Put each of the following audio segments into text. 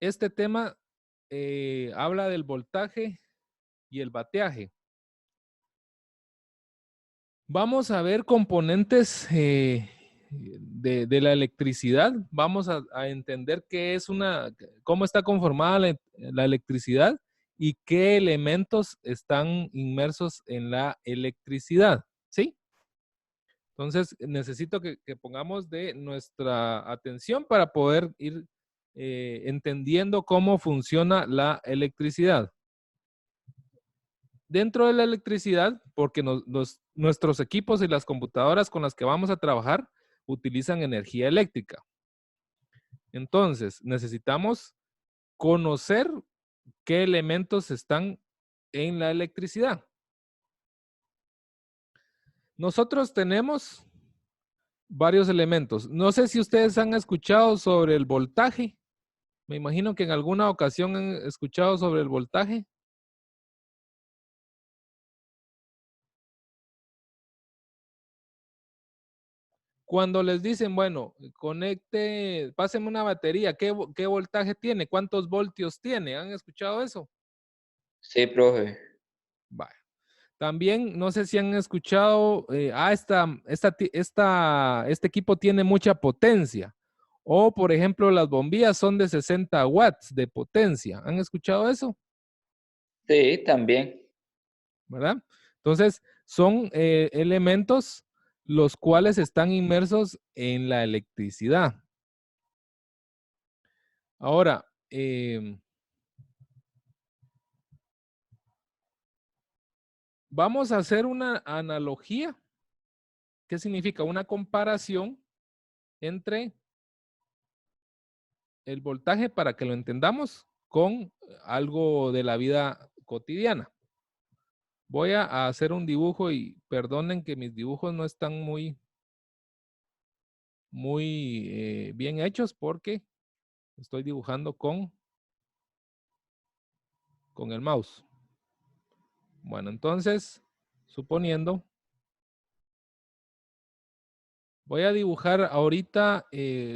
este tema habla del voltaje y el bateaje. Vamos a ver componentes de la electricidad. Vamos a entender qué es cómo está conformada la electricidad y qué elementos están inmersos en la electricidad. ¿Sí? Entonces, necesito que pongamos de nuestra atención para poder ir entendiendo cómo funciona la electricidad. Dentro de la electricidad, porque nuestros equipos y las computadoras con las que vamos a trabajar utilizan energía eléctrica. Entonces, necesitamos conocer qué elementos están en la electricidad. Nosotros tenemos varios elementos. No sé si ustedes han escuchado sobre el voltaje. Me imagino que en alguna ocasión han escuchado sobre el voltaje. Cuando les dicen, bueno, pásenme una batería, ¿qué voltaje tiene? ¿Cuántos voltios tiene? ¿Han escuchado eso? Sí, profe. Vale. También, no sé si han escuchado, este equipo tiene mucha potencia. O, por ejemplo, las bombillas son de 60 watts de potencia. ¿Han escuchado eso? Sí, también. ¿Verdad? Entonces, son elementos los cuales están inmersos en la electricidad. Ahora, vamos a hacer una analogía. ¿Qué significa? Una comparación entre el voltaje, para que lo entendamos, con algo de la vida cotidiana. Voy a hacer un dibujo y perdonen que mis dibujos no están muy bien hechos porque estoy dibujando con el mouse. Bueno, entonces, suponiendo, voy a dibujar ahorita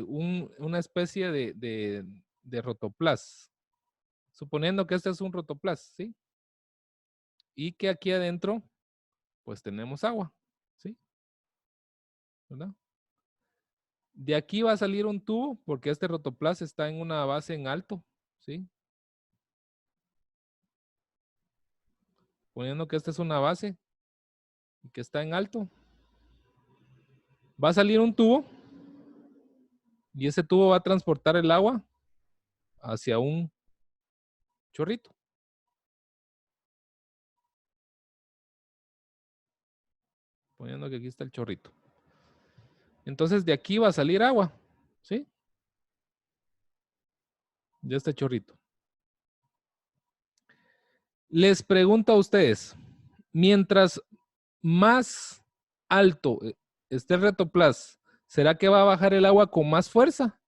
una especie de rotoplas. Suponiendo que este es un rotoplas, ¿sí? Y que aquí adentro, pues tenemos agua, ¿sí? ¿Verdad? De aquí va a salir un tubo, porque este rotoplas está en una base en alto, ¿sí? Poniendo que esta es una base y que está en alto. Va a salir un tubo y ese tubo va a transportar el agua hacia un chorrito. Poniendo que aquí está el chorrito. Entonces de aquí va a salir agua, ¿sí? De este chorrito. Les pregunto a ustedes, mientras más alto esté el retoplas, ¿será que va a bajar el agua con más fuerza?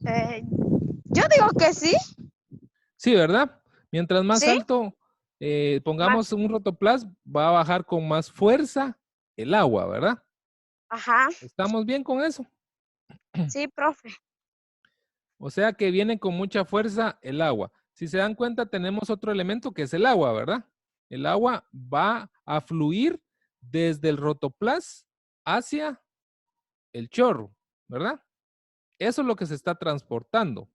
Yo digo que sí. Sí, ¿verdad? Mientras más Sí. alto pongamos un rotoplas, va a bajar con más fuerza el agua, ¿verdad? Ajá. ¿Estamos bien con eso? Sí, profe. O sea que viene con mucha fuerza el agua. Si se dan cuenta, tenemos otro elemento que es el agua, ¿verdad? El agua va a fluir desde el rotoplas hacia el chorro, ¿verdad? Eso es lo que se está transportando,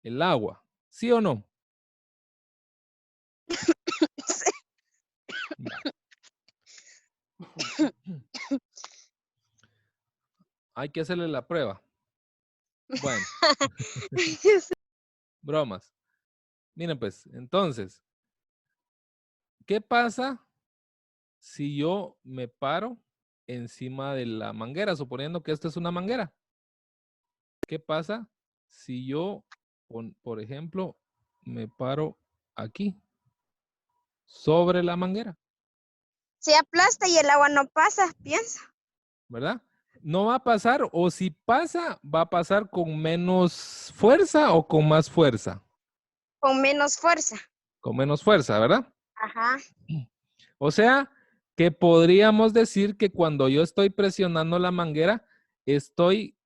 el agua, ¿sí o no? Sí. Vale. Hay que hacerle la prueba. Bueno, bromas. Miren pues, entonces, ¿qué pasa si yo me paro encima de la manguera, suponiendo que esta es una manguera? ¿Qué pasa si yo, por ejemplo, me paro aquí, sobre la manguera, Se aplasta y el agua no pasa, piensa. ¿verdad? No va a pasar, o si pasa, va a pasar con menos fuerza o con más fuerza. Con menos fuerza. Con menos fuerza, ¿verdad? Ajá. O sea, que podríamos decir que cuando yo estoy presionando la manguera, estoy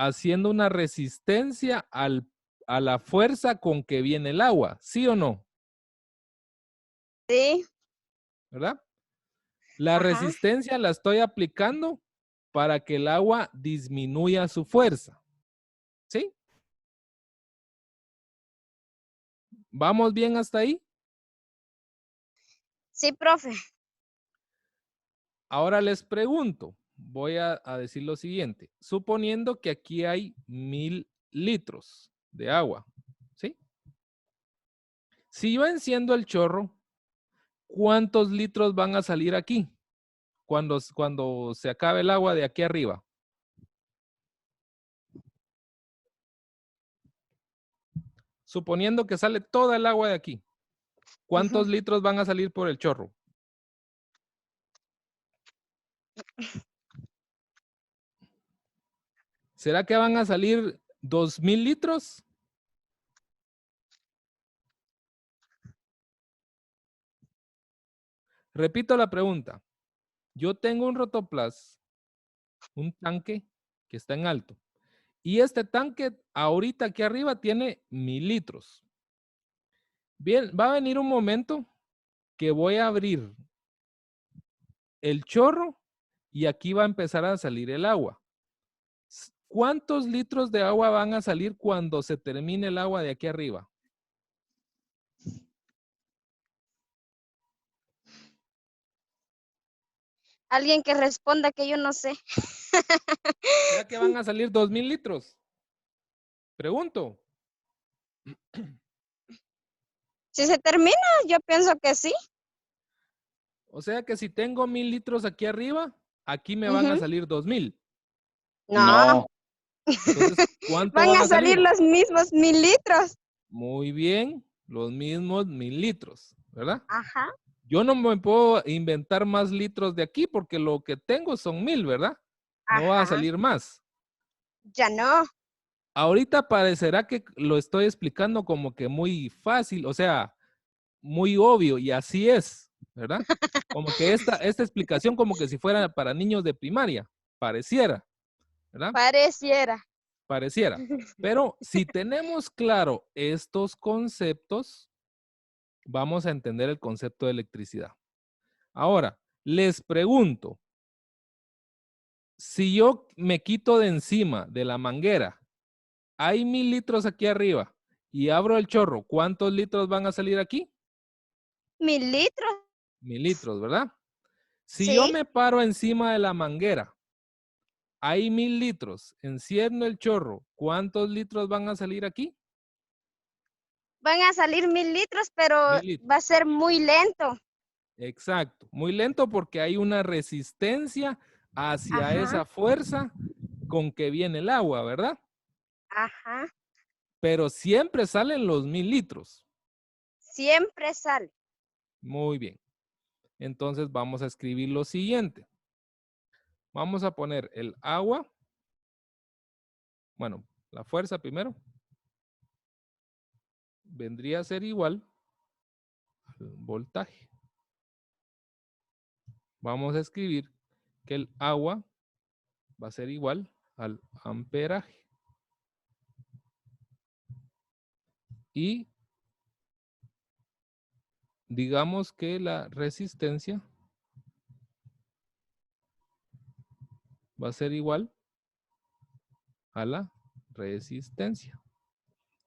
haciendo una resistencia a la fuerza con que viene el agua, ¿sí o no? Sí. ¿Verdad? La Ajá. resistencia la estoy aplicando para que el agua disminuya su fuerza, ¿sí? ¿Vamos bien hasta ahí? Sí, profe. Ahora les pregunto, voy a decir lo siguiente. Suponiendo que aquí hay 1000 litros de agua, ¿sí? Si yo enciendo el chorro, ¿cuántos litros van a salir aquí cuando se acabe el agua de aquí arriba? Suponiendo que sale toda el agua de aquí, ¿cuántos Ujú. litros van a salir por el chorro? ¿Será que van a salir 2000 litros? Repito la pregunta. Yo tengo un rotoplas, un tanque que está en alto. Y este tanque ahorita aquí arriba tiene 1000 litros. Bien, va a venir un momento que voy a abrir el chorro y aquí va a empezar a salir el agua. ¿Cuántos litros de agua van a salir cuando se termine el agua de aquí arriba? Alguien que responda que yo no sé. ¿Será que van a salir 2000 litros? Pregunto. Si se termina, yo pienso que sí. O sea que si tengo 1000 litros aquí arriba, aquí me van a Ujú. salir 2000. No, No, Entonces, ¿cuánto van van a a salir salir? los mismos 1000 litros. Muy bien, los mismos 1000 litros, ¿verdad? Ajá. Yo no me puedo inventar más litros de aquí porque lo que tengo son 1000, ¿verdad? No va a Ajá. salir más. Ya no. Ahorita parecerá que lo estoy explicando como que muy fácil, o sea, muy obvio, y así es, ¿verdad? Como que esta explicación como que si fuera para niños de primaria, pareciera, ¿verdad? Pareciera. Pareciera. Pero si tenemos claro estos conceptos, vamos a entender el concepto de electricidad. Ahora, les pregunto, si yo me quito de encima de la manguera, hay 1000 litros aquí arriba y abro el chorro, ¿cuántos litros van a salir aquí? 1000 litros. 1000 litros, ¿verdad? Si yo Sí. me paro encima de la manguera, hay 1000 litros, enciendo el chorro, ¿cuántos litros van a salir aquí? Van a salir 1000 litros, pero 1000 litros. va a ser muy lento. Exacto. Muy lento porque hay una resistencia hacia Ajá. esa fuerza con que viene el agua, ¿verdad? Ajá. Pero siempre salen los 1000 litros. Siempre sale. Muy bien. Entonces vamos a escribir lo siguiente. Vamos a poner el agua. Bueno, la fuerza primero. Vendría a ser igual al voltaje. Vamos a escribir que el agua va a ser igual al amperaje. Y digamos que la resistencia va a ser igual a la resistencia.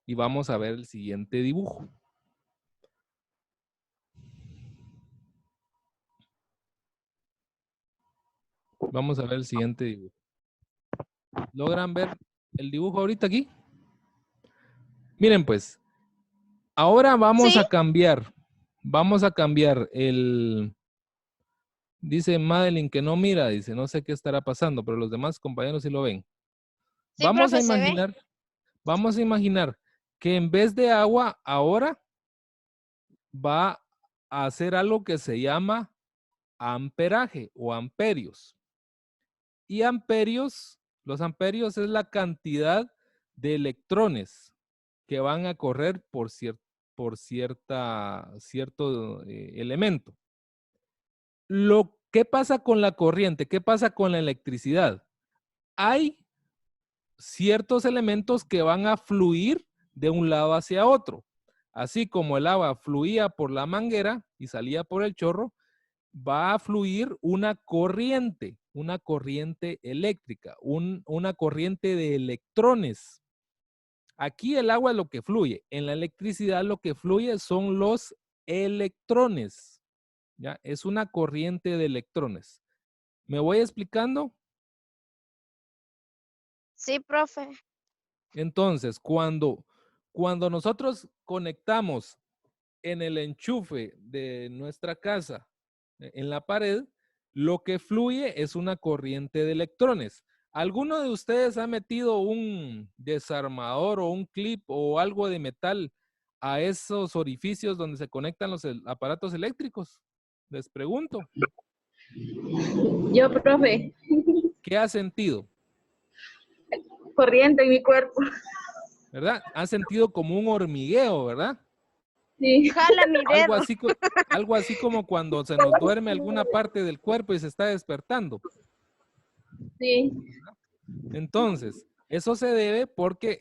Y vamos a ver el siguiente dibujo. Vamos a ver el siguiente dibujo. ¿Logran ver el dibujo ahorita aquí? Miren pues, ahora vamos Sí. a cambiar. Vamos a cambiar el... Dice Madeline que no mira, dice, no sé qué estará pasando, pero los demás compañeros sí lo ven. Sí, Vamos a profe, se ve. imaginar que en vez de agua, ahora va a hacer algo que se llama amperaje o amperios. Y amperios, los amperios es la cantidad de electrones que van a correr por cierto elemento. ¿Qué pasa con la corriente? ¿Qué pasa con la electricidad? Hay ciertos elementos que van a fluir de un lado hacia otro. Así como el agua fluía por la manguera y salía por el chorro, va a fluir una corriente eléctrica, una corriente de electrones. Aquí el agua es lo que fluye. En la electricidad lo que fluye son los electrones. ¿Ya? Es una corriente de electrones. ¿Me voy explicando? Sí, profe. Entonces, cuando nosotros conectamos en el enchufe de nuestra casa, en la pared, lo que fluye es una corriente de electrones. ¿Alguno de ustedes ha metido un desarmador o un clip o algo de metal a esos orificios donde se conectan los aparatos eléctricos? Les pregunto. Yo, profe, ¿Qué ha sentido? corriente en mi cuerpo. ¿Verdad? Ha sentido como un hormigueo, ¿verdad? Sí, Jala mi Algo dedo. así, algo así como cuando se nos duerme alguna parte del cuerpo y se está despertando. sí. Entonces, eso se debe porque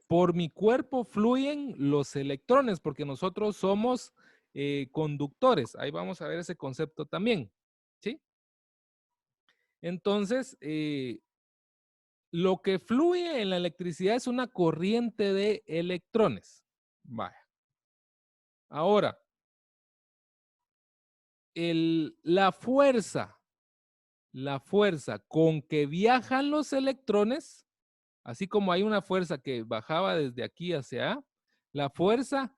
por mi cuerpo fluyen los electrones, porque nosotros somos conductores. Ahí vamos a ver ese concepto también, ¿sí? Entonces, lo que fluye en la electricidad es una corriente de electrones. Vaya. Ahora, la fuerza con que viajan los electrones, así como hay una fuerza que bajaba desde aquí hacia allá, la fuerza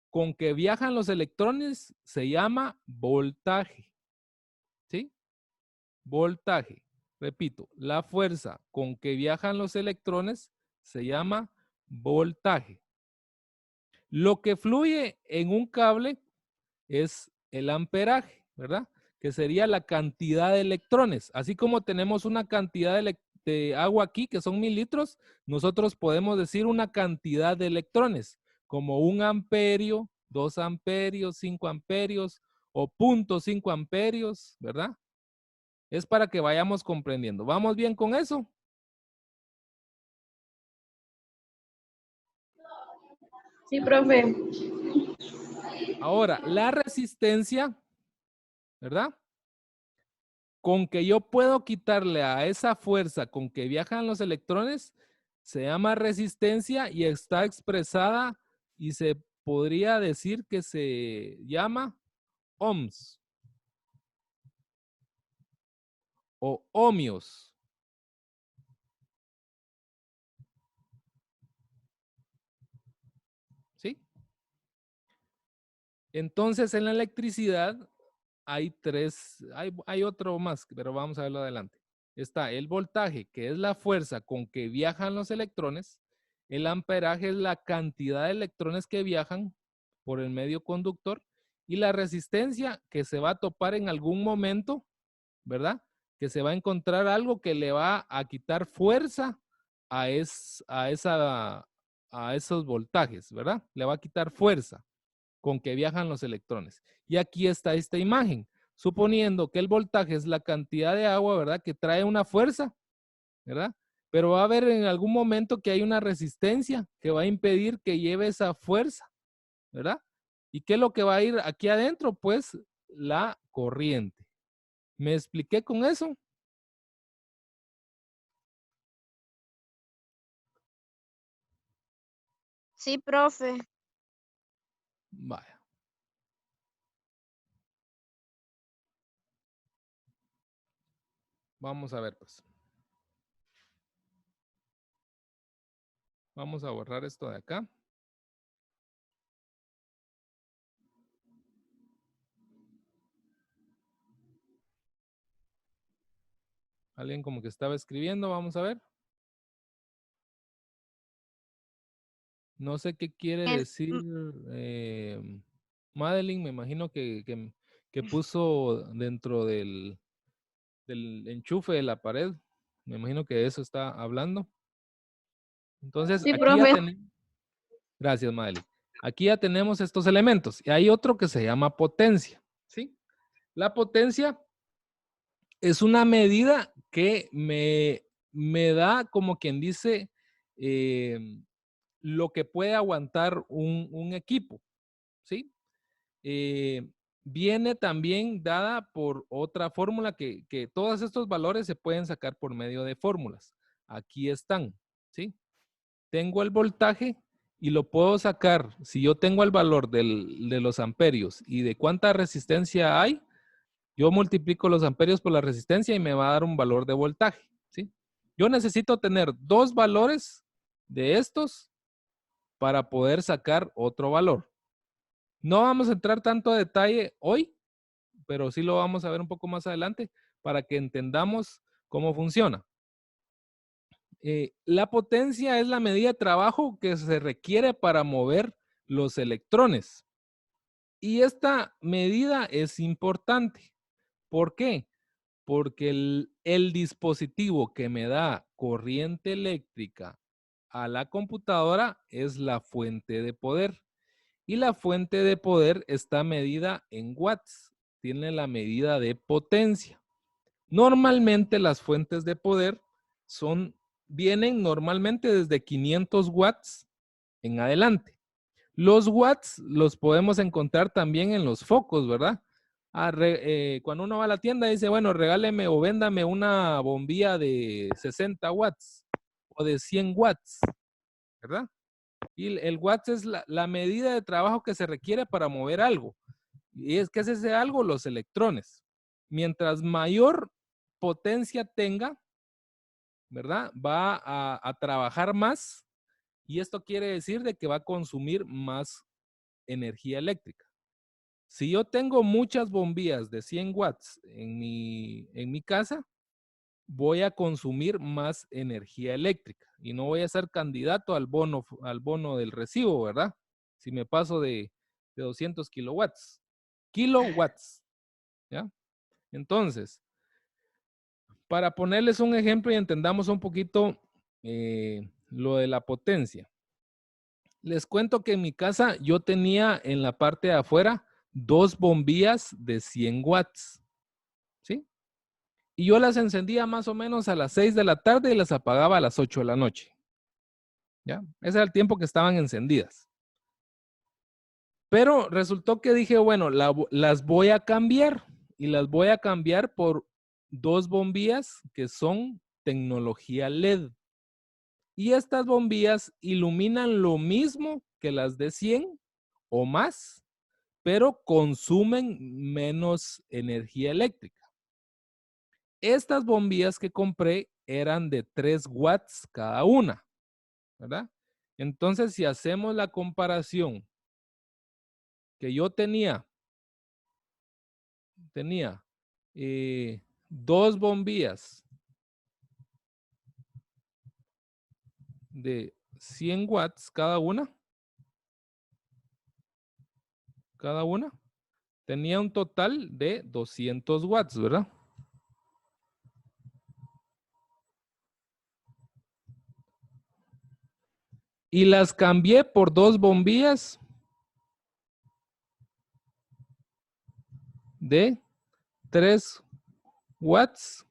con que viajan los electrones se llama voltaje. ¿Sí? Voltaje. Repito, la fuerza con que viajan los electrones se llama voltaje. Lo que fluye en un cable es el amperaje, ¿verdad? Que sería la cantidad de electrones. Así como tenemos una cantidad de agua aquí, que son 1000 litros, nosotros podemos decir una cantidad de electrones, como 1 amperio, 2 amperios, 5 amperios o 0.5 amperios, ¿verdad? Es para que vayamos comprendiendo. ¿Vamos bien con eso? Sí, profe. Ahora, la resistencia, ¿verdad? Con que yo puedo quitarle a esa fuerza con que viajan los electrones, se llama resistencia y está expresada y se podría decir que se llama ohms o ohmios. ¿Sí? Entonces, en la electricidad hay hay otro más, pero vamos a verlo adelante. Está el voltaje, que es la fuerza con que viajan los electrones. El amperaje es la cantidad de electrones que viajan por el medio conductor. Y la resistencia, que se va a topar en algún momento, ¿verdad? Que se va a encontrar algo que le va a quitar fuerza a esos voltajes, ¿verdad? Le va a quitar fuerza con que viajan los electrones. Y aquí está esta imagen, suponiendo que el voltaje es la cantidad de agua, ¿verdad? Que trae una fuerza, ¿verdad? Pero va a haber en algún momento que hay una resistencia que va a impedir que lleve esa fuerza, ¿verdad? ¿Y qué es lo que va a ir aquí adentro? Pues la corriente. ¿Me expliqué con eso? Sí, profe. Vaya. Vamos a ver, pues. Vamos a borrar esto de acá. Alguien como que estaba escribiendo, vamos a ver. No sé qué quiere En- decir Madeline, me imagino que puso dentro del enchufe de la pared. Me imagino que de eso está hablando. Entonces, Sí, aquí ya profe. tenemos, gracias Madeline. Aquí ya tenemos estos elementos. Y hay otro que se llama potencia, ¿sí? La potencia es una medida que me da como quien dice lo que puede aguantar un equipo, ¿sí? Viene también dada por otra fórmula que todos estos valores se pueden sacar por medio de fórmulas. Aquí están, ¿sí? Tengo el voltaje y lo puedo sacar. Si yo tengo el valor de los amperios y de cuánta resistencia hay, yo multiplico los amperios por la resistencia y me va a dar un valor de voltaje, ¿sí? Yo necesito tener dos valores de estos para poder sacar otro valor. No vamos a entrar tanto a detalle hoy, pero sí lo vamos a ver un poco más adelante para que entendamos cómo funciona. La potencia es la medida de trabajo que se requiere para mover los electrones. Y esta medida es importante. ¿Por qué? Porque el dispositivo que me da corriente eléctrica a la computadora es la fuente de poder. Y la fuente de poder está medida en watts. Tiene la medida de potencia. Normalmente las fuentes de poder vienen normalmente desde 500 watts en adelante. Los watts los podemos encontrar también en los focos, ¿verdad? Cuando uno va a la tienda dice, bueno, regáleme o véndame una bombilla de 60 watts o de 100 watts, ¿verdad? Y el watts es la medida de trabajo que se requiere para mover algo. ¿Y qué es ese algo? Los electrones. Mientras mayor potencia tenga, ¿verdad? Va a trabajar más y esto quiere decir de que va a consumir más energía eléctrica. Si yo tengo muchas bombillas de 100 watts en mi casa, voy a consumir más energía eléctrica y no voy a ser candidato al bono del recibo, ¿verdad? Si me paso de 200 kilowatts. Kilowatts, ¿ya? Entonces, para ponerles un ejemplo y entendamos un poquito lo de la potencia. Les cuento que en mi casa yo tenía en la parte de afuera 2 bombillas de 100 watts, ¿sí? Y yo las encendía más o menos a las 6 de la tarde y las apagaba a las 8 de la noche, ¿ya? Ese era el tiempo que estaban encendidas. Pero resultó que dije, bueno, las voy a cambiar y las voy a cambiar por 2 bombillas que son tecnología LED. Y estas bombillas iluminan lo mismo que las de 100 o más, pero consumen menos energía eléctrica. Estas bombillas que compré eran de 3 watts cada una, ¿verdad? Entonces, si hacemos la comparación que yo tenía 2 bombillas de 100 watts cada una, tenía un total de 200 watts, ¿verdad? Y las cambié por 2 bombillas de 3 watts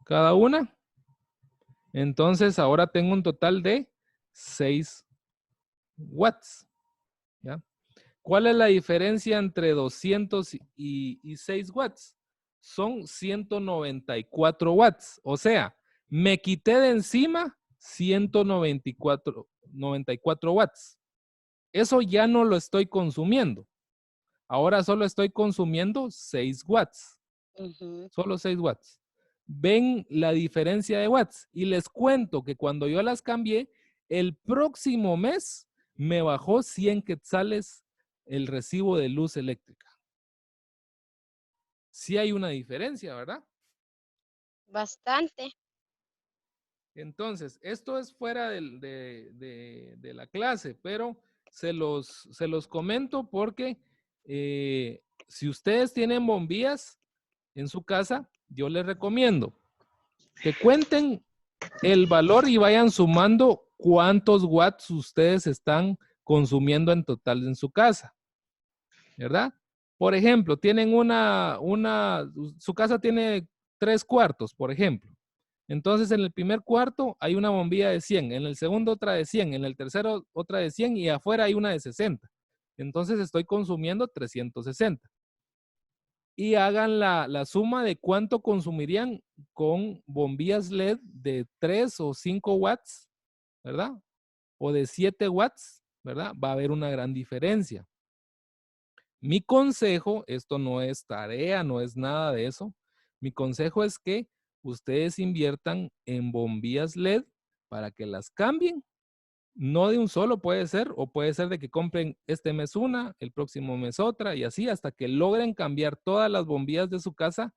cada una. Entonces ahora tengo un total de 6 watts. ¿Ya? ¿Cuál es la diferencia entre 200 y 6 watts? Son 194 watts. O sea, me quité de encima 194 watts. Eso ya no lo estoy consumiendo. Ahora solo estoy consumiendo 6 watts. Solo 6 watts. Ven la diferencia de watts. Y les cuento que cuando yo las cambié, el próximo mes me bajó 100 quetzales el recibo de luz eléctrica. Sí hay una diferencia, ¿verdad? Bastante. Entonces, esto es fuera de la clase, pero se los comento porque si ustedes tienen bombillas en su casa, yo les recomiendo que cuenten el valor y vayan sumando cuántos watts ustedes están consumiendo en total en su casa, ¿verdad? Por ejemplo, tienen su casa tiene 3 cuartos, por ejemplo. Entonces, en el primer cuarto hay una bombilla de 100, en el segundo otra de 100, en el tercero otra de 100 y afuera hay una de 60. Entonces, estoy consumiendo 360. Y hagan la suma de cuánto consumirían con bombillas LED de 3 o 5 watts, ¿verdad? O de 7 watts, ¿verdad? Va a haber una gran diferencia. Mi consejo, esto no es tarea, no es nada de eso. Mi consejo es que ustedes inviertan en bombillas LED para que las cambien. No de un solo puede ser, o puede ser de que compren este mes una, el próximo mes otra, y así hasta que logren cambiar todas las bombillas de su casa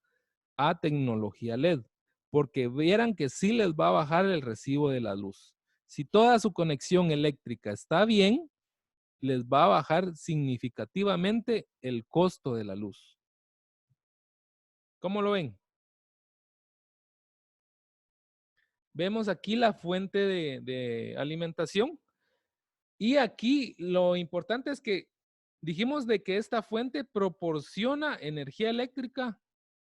a tecnología LED. Porque vieran que sí les va a bajar el recibo de la luz. Si toda su conexión eléctrica está bien, les va a bajar significativamente el costo de la luz. ¿Cómo lo ven? Vemos aquí la fuente de alimentación. Y aquí lo importante es que dijimos de que esta fuente proporciona energía eléctrica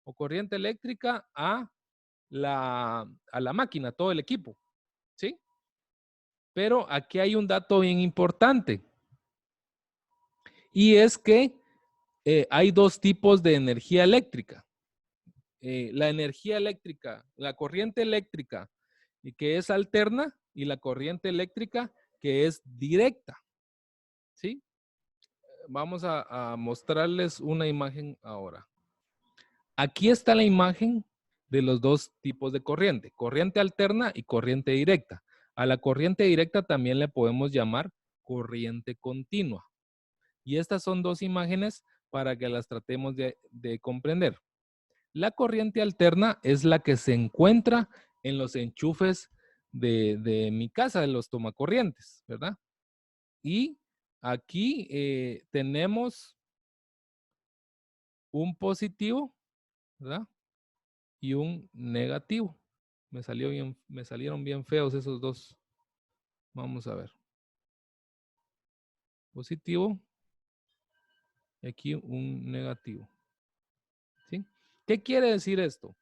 o corriente eléctrica a la máquina, todo el equipo. ¿Sí? Pero aquí hay un dato bien importante. Y es que hay dos tipos de energía eléctrica. La energía eléctrica, la corriente eléctrica que es alterna y la corriente eléctrica que es directa. ¿Sí? Vamos a mostrarles una imagen ahora. Aquí está la imagen de los dos tipos de corriente, corriente alterna y corriente directa. A la corriente directa también le podemos llamar corriente continua. Y estas son dos imágenes para que las tratemos de comprender. La corriente alterna es la que se encuentra en los enchufes de mi casa, de los tomacorrientes, ¿verdad? Y aquí tenemos un positivo, ¿verdad? Y un negativo. Me salieron bien feos esos dos. Vamos a ver. Positivo. Y aquí un negativo. ¿Sí? ¿Qué quiere decir esto?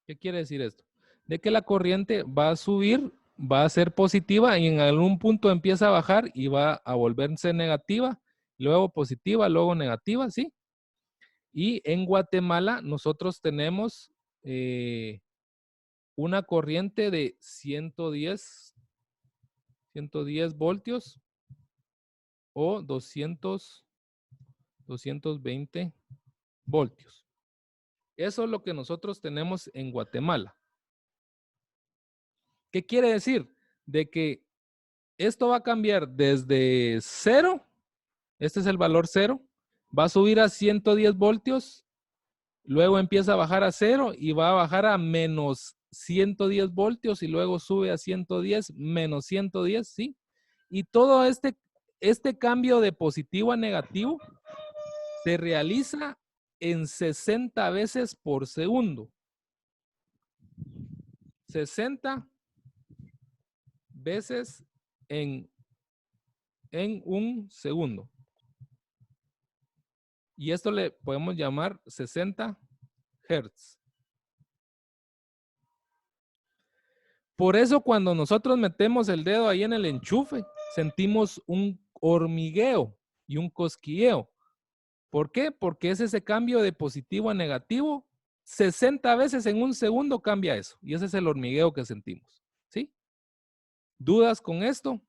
¿Qué quiere decir esto? De que la corriente va a subir, va a ser positiva y en algún punto empieza a bajar y va a volverse negativa, luego positiva, luego negativa, ¿sí? Y en Guatemala nosotros tenemos una corriente de 110 voltios o 220 voltios. Eso es lo que nosotros tenemos en Guatemala. ¿Qué quiere decir? De que esto va a cambiar desde 0, este es el valor 0, va a subir a 110 voltios, luego empieza a bajar a 0 y va a bajar a menos 110 voltios y luego sube a 110, menos 110, ¿sí? Y todo este cambio de positivo a negativo se realiza en 60 veces por segundo. 60 veces en un segundo. Y esto le podemos llamar 60 Hz. Por eso cuando nosotros metemos el dedo ahí en el enchufe, sentimos un hormigueo y un cosquilleo. ¿Por qué? Porque es ese cambio de positivo a negativo. 60 veces en un segundo cambia eso. Y ese es el hormigueo que sentimos. ¿Sí? ¿Dudas con esto?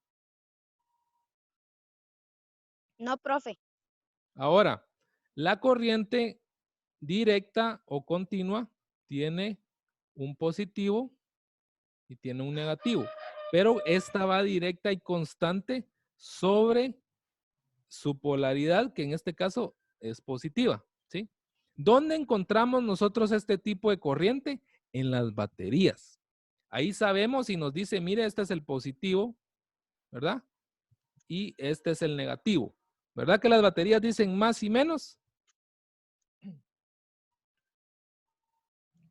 No, profe. Ahora, la corriente directa o continua tiene un positivo y tiene un negativo, pero esta va directa y constante sobre su polaridad, que en este caso es positiva, ¿sí? ¿Dónde encontramos nosotros este tipo de corriente? En las baterías. Ahí sabemos y nos dice, mire, este es el positivo, ¿verdad? Y este es el negativo. ¿Verdad que las baterías dicen más y menos?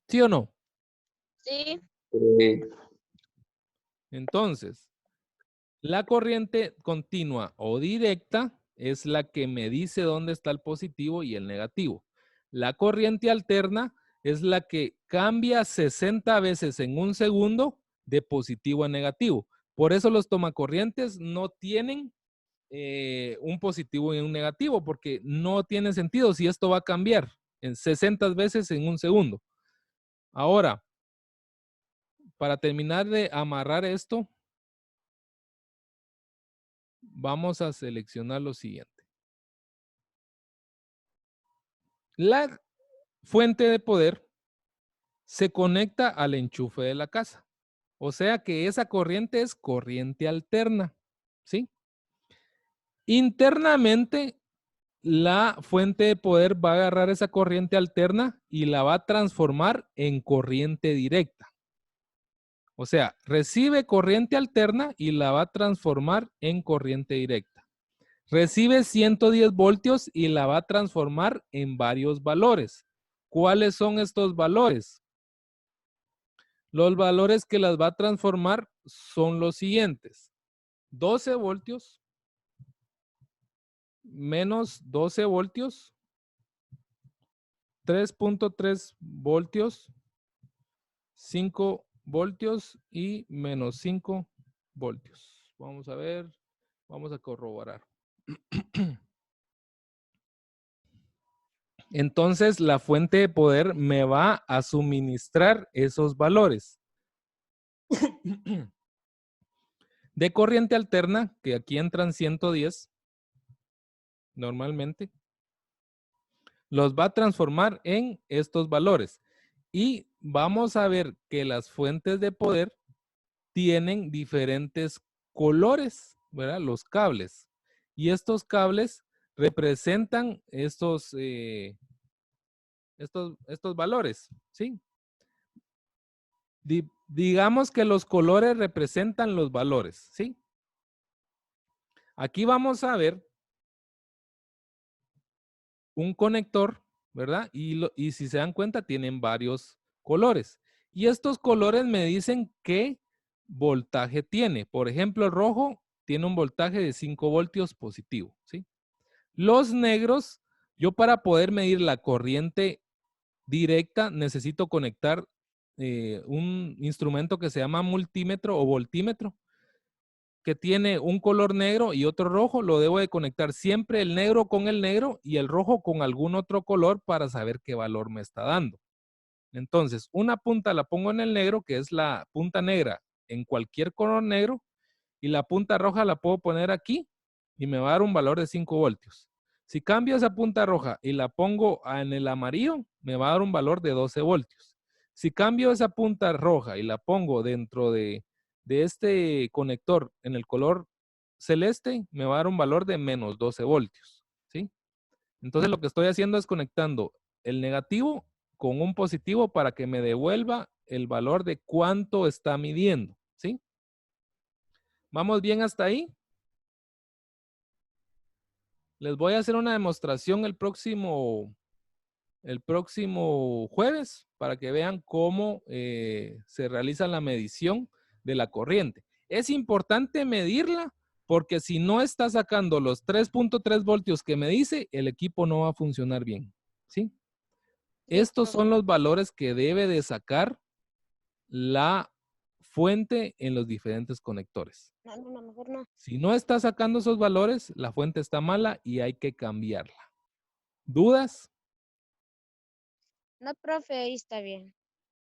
¿Sí o no? Sí. Entonces, la corriente continua o directa es la que me dice dónde está el positivo y el negativo. La corriente alterna es la que cambia 60 veces en un segundo de positivo a negativo. Por eso los tomacorrientes no tienen un positivo y un negativo, porque no tiene sentido si esto va a cambiar en 60 veces en un segundo. Ahora, para terminar de amarrar esto, vamos a seleccionar lo siguiente. La fuente de poder se conecta al enchufe de la casa. O sea que esa corriente es corriente alterna, ¿sí? Internamente, la fuente de poder va a agarrar esa corriente alterna y la va a transformar en corriente directa. O sea, recibe corriente alterna y la va a transformar en corriente directa. Recibe 110 voltios y la va a transformar en varios valores. ¿Cuáles son estos valores? Los valores que las va a transformar son los siguientes. 12 voltios menos 12 voltios, 3.3 voltios, 5 voltios y menos 5 voltios. Vamos a ver, vamos a corroborar. Entonces, la fuente de poder me va a suministrar esos valores. De corriente alterna, que aquí entran 110, normalmente, los va a transformar en estos valores. Y vamos a ver que las fuentes de poder tienen diferentes colores, ¿verdad? Los cables. Y estos cables representan estos valores, ¿sí? Digamos que los colores representan los valores, ¿sí? Aquí vamos a ver un conector, ¿verdad? Y si se dan cuenta, tienen varios colores. Y estos colores me dicen qué voltaje tiene. Por ejemplo, el rojo tiene un voltaje de 5 voltios positivo, ¿sí? Los negros, yo para poder medir la corriente directa necesito conectar un instrumento que se llama multímetro o voltímetro, que tiene un color negro y otro rojo. Lo debo de conectar siempre el negro con el negro y el rojo con algún otro color para saber qué valor me está dando. Entonces, una punta la pongo en el negro, que es la punta negra en cualquier color negro, y la punta roja la puedo poner aquí y me va a dar un valor de 5 voltios. Si cambio esa punta roja y la pongo en el amarillo, me va a dar un valor de 12 voltios. Si cambio esa punta roja y la pongo dentro de este conector en el color celeste, me va a dar un valor de menos 12 voltios, ¿sí? Entonces lo que estoy haciendo es conectando el negativo con un positivo para que me devuelva el valor de cuánto está midiendo, ¿sí? ¿Vamos bien hasta ahí? Les voy a hacer una demostración el próximo jueves para que vean cómo se realiza la medición de la corriente. Es importante medirla porque si no está sacando los 3.3 voltios que me dice, el equipo no va a funcionar bien, ¿sí? Estos son los valores que debe de sacar la fuente en los diferentes conectores. No, mejor no. Si no está sacando esos valores, la fuente está mala y hay que cambiarla. ¿Dudas? No, profe, ahí está bien.